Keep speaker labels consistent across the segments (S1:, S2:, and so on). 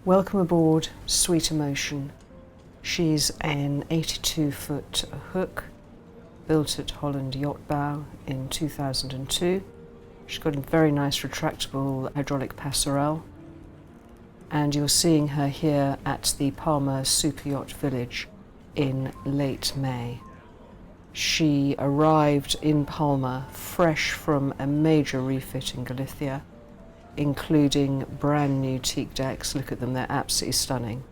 S1: Welcome aboard Sweet Emotion. She's an 82-foot hook built at Holland Jachtbouw in 2002. She's got a very nice retractable hydraulic passerelle, and you're seeing her here at the Palma Super Yacht Village in late May. She arrived in Palma fresh from a major refit in Galicia, including brand new teak decks. Look at them, they're absolutely stunning.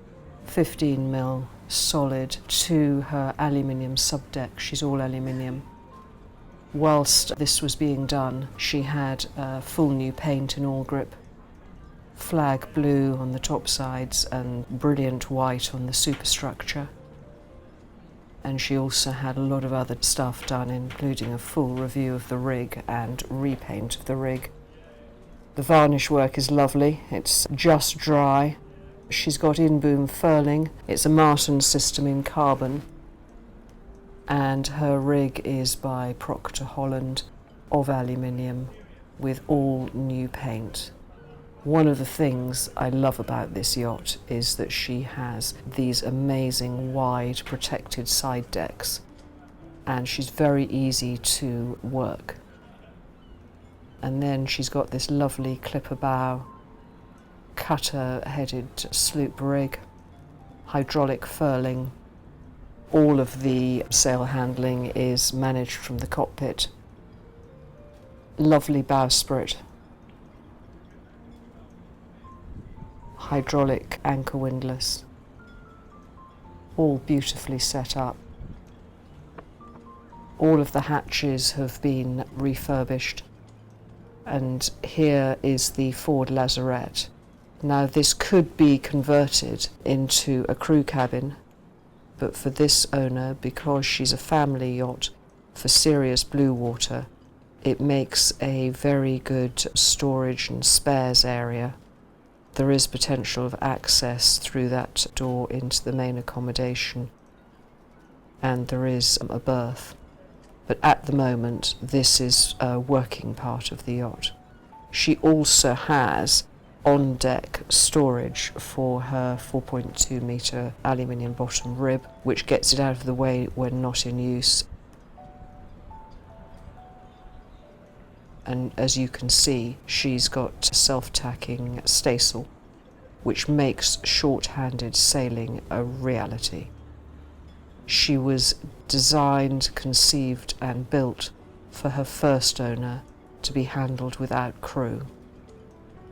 S1: 15mm solid to her aluminium subdeck. She's all aluminium. Whilst this was being done, she had full new paint in all grip, flag blue on the top sides and brilliant white on the superstructure. And she also had a lot of other stuff done, including a full review of the rig and repaint of the rig. The varnish work is lovely, it's just dry. She's got in-boom furling, it's a Martin system in carbon, and her rig is by Procter Holland of aluminium with all new paint. One of the things I love about this yacht is that she has these amazing wide protected side decks, and she's very easy to work. And then she's got this lovely clipper bow, cutter-headed sloop rig, hydraulic furling. All of the sail handling is managed from the cockpit. Lovely bowsprit. Hydraulic anchor windlass. All beautifully set up. All of the hatches have been refurbished. And here is the forward lazarette. Now this could be converted into a crew cabin, but for this owner, because she's a family yacht for serious blue water, it makes a very good storage and spares area. There is potential of access through that door into the main accommodation, and there is a berth. But at the moment, this is a working part of the yacht. She also has on-deck storage for her 4.2 metre aluminium bottom rib, which gets it out of the way when not in use. And as you can see, she's got self-tacking staysail, which makes short-handed sailing a reality. She was designed, conceived and built for her first owner to be handled without crew,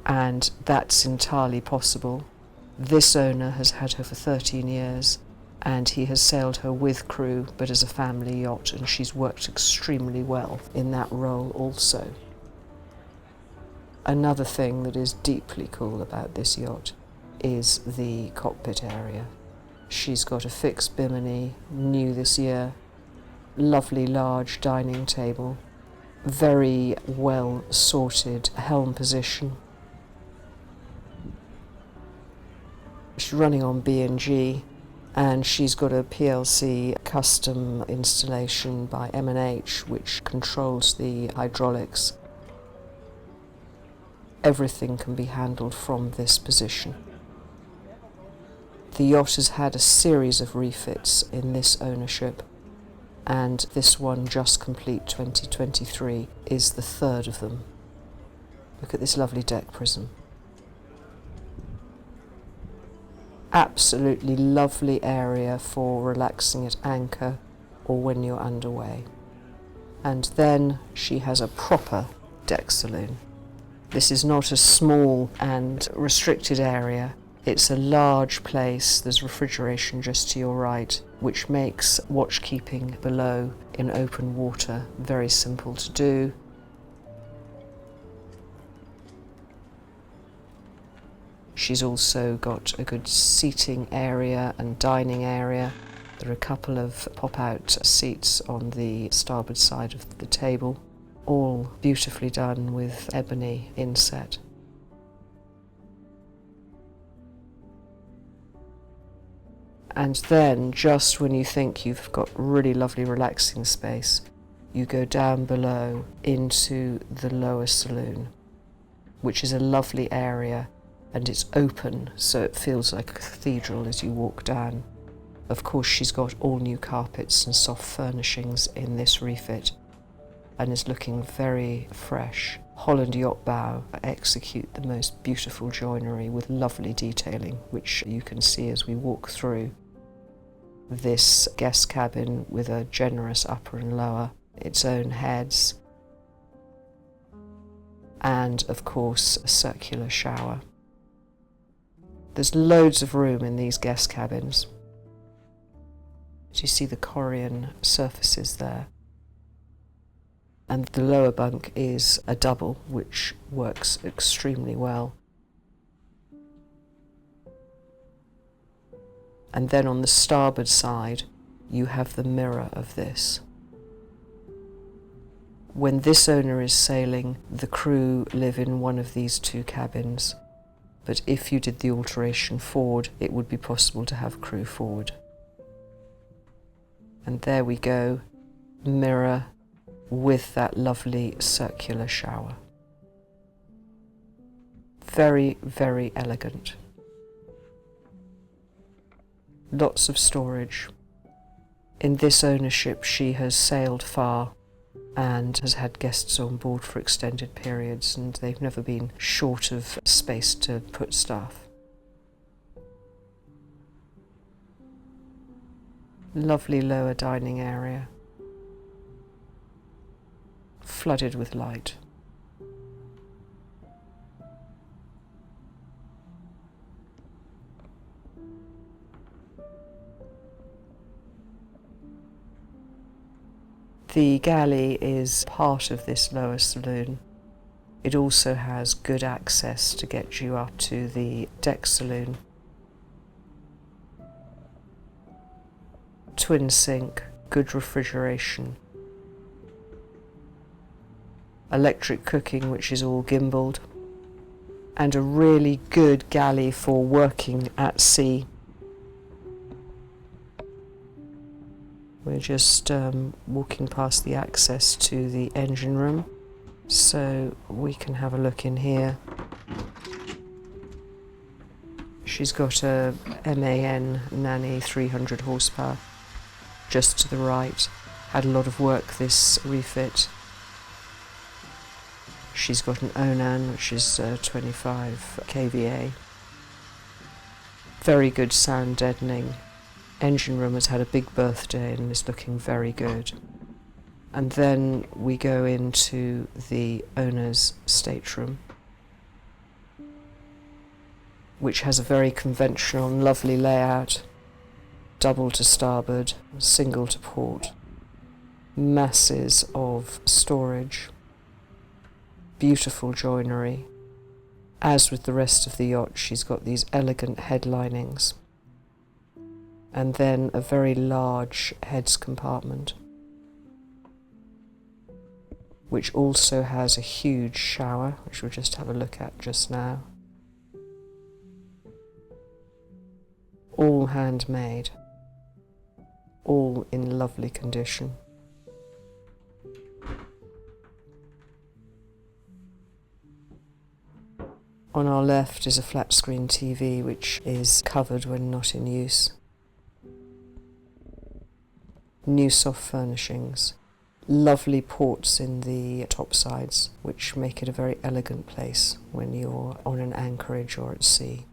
S1: and that's entirely possible. This owner has had her for 13 years and he has sailed her with crew but as a family yacht, and she's worked extremely well in that role also. Another thing that is deeply cool about this yacht is the cockpit area. She's got a fixed bimini, new this year, lovely large dining table, very well sorted helm position. She's running on B&G, and she's got a PLC custom installation by M&H which controls the hydraulics. Everything can be handled from this position. The yacht has had a series of refits in this ownership, and this one, just complete 2023, is the third of them. Look at this lovely deck prism. Absolutely lovely area for relaxing at anchor or when you're underway. And then she has a proper deck saloon. This is not a small and restricted area. It's a large place. There's refrigeration just to your right, which makes watchkeeping below in open water very simple to do. She's also got a good seating area and dining area. There are a couple of pop-out seats on the starboard side of the table, all beautifully done with ebony inset. And then, just when you think you've got really lovely relaxing space, you go down below into the lower saloon, which is a lovely area and it's open, so it feels like a cathedral as you walk down. Of course, she's got all new carpets and soft furnishings in this refit and is looking very fresh. Holland Jachtbouw execute the most beautiful joinery with lovely detailing, which you can see as we walk through this guest cabin with a generous upper and lower, its own heads, and of course a circular shower. There's loads of room in these guest cabins. Do you see the Corian surfaces there? And the lower bunk is a double, which works extremely well. And then on the starboard side, you have the mirror of this. When this owner is sailing, the crew live in one of these two cabins. But if you did the alteration forward, it would be possible to have crew forward. And there we go, mirror with that lovely circular shower. Very, very elegant. Lots of storage. In this ownership, she has sailed far and has had guests on board for extended periods, and they've never been short of space to put stuff. Lovely lower dining area, flooded with light. The galley is part of this lower saloon. It also has good access to get you up to the deck saloon. Twin sink, good refrigeration. Electric cooking, which is all gimbaled. And a really good galley for working at sea. We're just walking past the access to the engine room, so we can have a look in here. She's got a MAN Nanny 300 horsepower just to the right. Had a lot of work this refit. She's got an Onan, which is 25 kVA. Very good sound deadening. Engine room has had a big birthday and is looking very good. And then we go into the owner's stateroom, which has a very conventional and lovely layout. Double to starboard, single to port. Masses of storage. Beautiful joinery. As with the rest of the yacht, she's got these elegant head linings. And then a very large heads compartment, which also has a huge shower, which we'll just have a look at just now. All handmade, all in lovely condition. On our left is a flat screen TV, which is covered when not in use. New soft furnishings, lovely ports in the top sides, which make it a very elegant place when you're on an anchorage or at sea.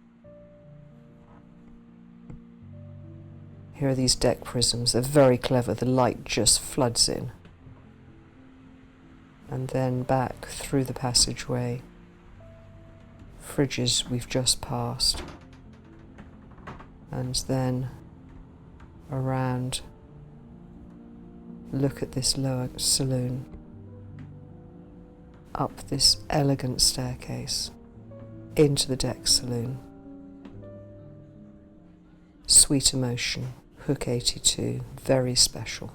S1: Here are these deck prisms. They're very clever. The light just floods in. And then back through the passageway. Fridges we've just passed. And then around. Look at this lower saloon, up this elegant staircase, into the deck saloon. Sweet emotion, Hook 82, very special.